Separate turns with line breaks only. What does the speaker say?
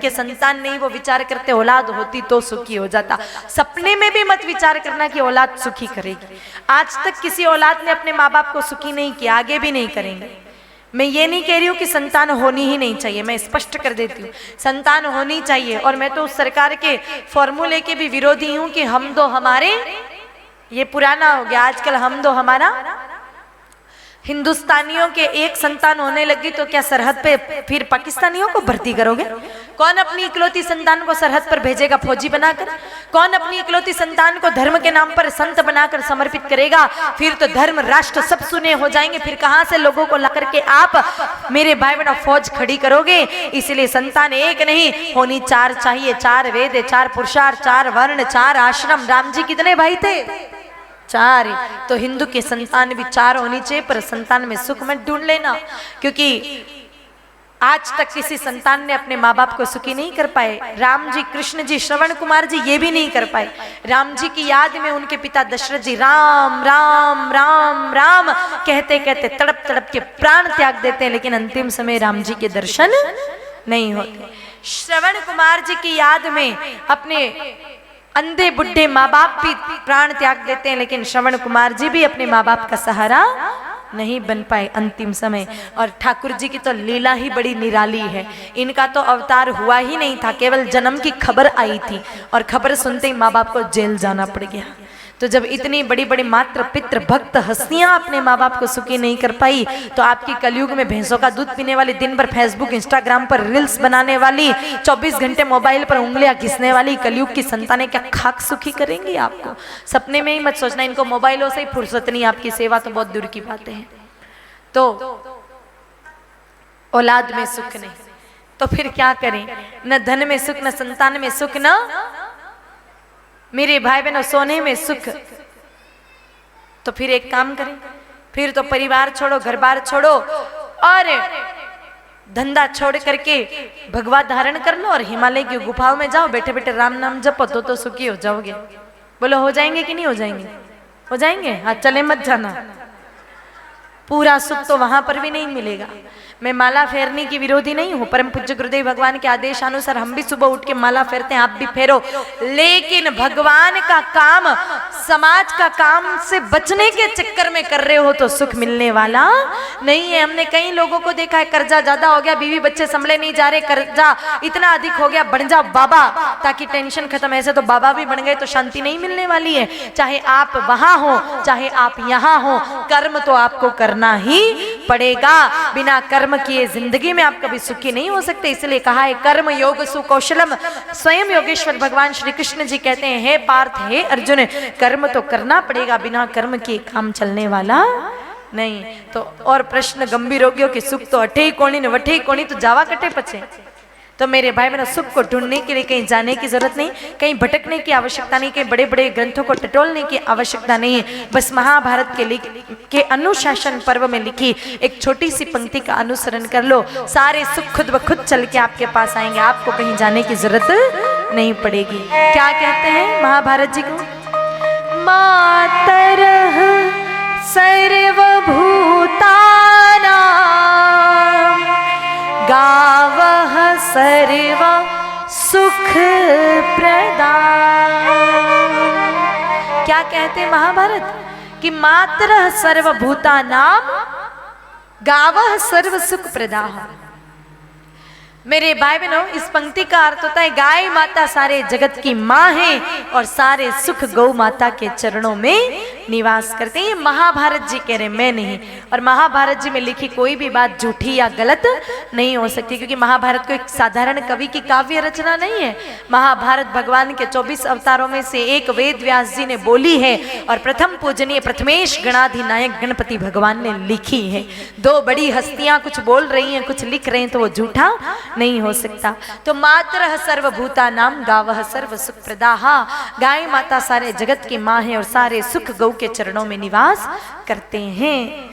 जिनके संतान नहीं वो विचार करते औलाद होती तो सुखी हो जाता। सपने में भी मत विचार करना कि औलाद सुखी करेगी। आज तक किसी औलाद ने अपने माँ बाप को सुखी नहीं किया, आगे भी नहीं करेंगे। मैं ये नहीं कह रही हूँ कि संतान होनी ही नहीं चाहिए, मैं स्पष्ट कर देती हूँ संतान होनी चाहिए। और मैं तो उस सरकार के फॉर्मूले के भी विरोधी हूँ कि हम दो हमारे, ये पुराना हो गया आजकल, हम दो हमारा। हिंदुस्तानियों के एक संतान होने लगी तो क्या सरहद पे फिर पाकिस्तानियों को भर्ती करोगे? कौन अपनी इकलौती संतान को सरहद पर भेजेगा फौजी बनाकर? कौन अपनी इकलौती संतान को धर्म के नाम पर संत बनाकर समर्पित करेगा? फिर तो धर्म राष्ट्र सब सुने हो जाएंगे। फिर कहां से लोगों को ला करके आप मेरे भाई बहनों फौज खड़ी करोगे? इसलिए संतान एक नहीं होनी, चार चाहिए। चार वेद, चार पुरुषार्थ, चार वर्ण, चार आश्रम। राम जी कितने भाई थे? चार। तो हिंदू के संतान भी चार होनी चाहिए, पर संतान में सुख मत ढूंढ लेना, क्योंकि आज तक किसी संतान ने अपने माँ बाप को सुखी नहीं कर पाए। राम जी, कृष्ण जी, श्रवण कुमार जी ये भी नहीं कर पाए। राम जी की याद में उनके पिता दशरथ जी राम राम राम राम कहते कहते तड़प तड़प के प्राण त्याग देते हैं, लेकिन अंतिम समय राम जी के दर्शन नहीं होते। श्रवण कुमार जी की याद में अपने अंधे बुढ़े माँ बाप भी प्राण त्याग देते हैं, लेकिन श्रवण कुमार जी भी अपने माँ बाप का सहारा नहीं बन पाए अंतिम समय। और ठाकुर जी की तो लीला ही बड़ी निराली है। इनका तो अवतार हुआ ही नहीं था, केवल जन्म की खबर आई थी और खबर सुनते ही माँ बाप को जेल जाना पड़ गया। तो जब इतनी बड़ी बड़ी मात्र पितृ भक्त हस्तियां अपने माँ बाप को सुखी नहीं कर पाई, तो आपकी कलयुग में भैंसों का दूध पीने वाली, दिन भर फेसबुक इंस्टाग्राम पर रील्स बनाने वाली, 24 घंटे मोबाइल पर उंगलियां घिसने वाली कलयुग की संतानें क्या खाक सुखी करेंगी आपको? सपने में ही मत सोचना इनको मोबाइलों से ही फुर्सत नहीं, आपकी सेवा तो बहुत दूर की बातें हैं। तो औलाद में सुख नहीं तो फिर क्या करें? न धन में सुख, न संतान में सुख, न मेरे भाई बहनों सोने में सुख। तो फिर एक काम करें, फिर तो परिवार छोड़ो, घर बार छोड़ो और धंधा छोड़ करके भगवा धारण कर लो और हिमालय की गुफाओं में जाओ, बैठे बैठे राम नाम जपो तो सुखी हो जाओगे। बोलो हो जाएंगे कि नहीं हो जाएंगे? हो जाएंगे। हाँ, चले मत जाना, पूरा सुख तो वहां पर भी नहीं मिलेगा। मैं माला फेरने की विरोधी नहीं हूँ, परम पूज्य गुरुदेव भगवान के आदेश अनुसार हम भी सुबह उठ के माला फेरते हैं, आप भी फेरो। लेकिन भगवान का काम, समाज का काम से बचने के चक्कर में कर रहे हो तो सुख मिलने वाला नहीं है। हमने कई लोगों को देखा है, कर्जा ज्यादा हो गया, बीवी बच्चे संभले नहीं जा रहे, कर्जा इतना अधिक हो गया, बन जाओ बाबा ताकि टेंशन खत्म। ऐसे तो बाबा भी बन गए तो शांति नहीं मिलने वाली है। चाहे आप वहां हो चाहे आप यहाँ हो, कर्म तो आपको करना ही पड़ेगा। बिना कर्म किए जिंदगी में आप कभी सुखी नहीं हो सकते। इसलिए कहा है कर्म योग सुकौशलम। स्वयं योगेश्वर भगवान श्री कृष्ण जी कहते हैं, हे पार्थ, हे अर्जुन, कर्म तो करना पड़ेगा, बिना कर्म के काम चलने वाला नहीं। तो और प्रश्न गंभीर हो गयो कि सुख तो अठे ही कोणी ने वठे ही कोणी, तो जावा कटे पचे। तो मेरे भाई बहनों, सुख को ढूंढने के लिए कहीं जाने की जरूरत नहीं, कहीं भटकने की आवश्यकता नहीं, कहीं बड़े बड़े ग्रंथों को टटोलने की आवश्यकता नहीं है। बस महाभारत के अनुशासन पर्व में लिखी एक छोटी सी पंक्ति का अनुसरण कर लो, सारे सुख खुद ब खुद चल के आपके पास आएंगे, आपको कहीं जाने की जरूरत नहीं पड़ेगी। क्या कहते हैं महाभारत जी को? मातरः सर्वभूतानां गावः सर्व सुख प्रदा। क्या कहते हैं महाभारत? कि मात्र सर्वभूतानां गावः सर्व सुख प्रदा। मेरे भाई बहनों, इस पंक्ति का अर्थ होता है गाय माता सारे जगत की माँ है और सारे सुख गौ माता के चरणों में निवास करते हैं। ये महाभारत जी कह रहे, मैं नहीं। और महाभारत जी में लिखी कोई भी बात झूठी या गलत नहीं हो सकती, क्योंकि महाभारत को एक साधारण कवि की काव्य रचना नहीं है। महाभारत भगवान के 24 अवतारों में से एक वेद व्यास जी ने बोली है और प्रथम पूजनीय प्रथमेश गणाधिनायक गणपति भगवान ने लिखी है। दो बड़ी हस्तियां कुछ बोल रही हैं, कुछ लिख रहे हैं, तो वो झूठा नहीं हो सकता। तो मातरः सर्वभूतानां गावः सर्व सुख प्रदाः। गाय माता सारे जगत की माँ है और सारे सुख गौ के चरणों में निवास करते हैं।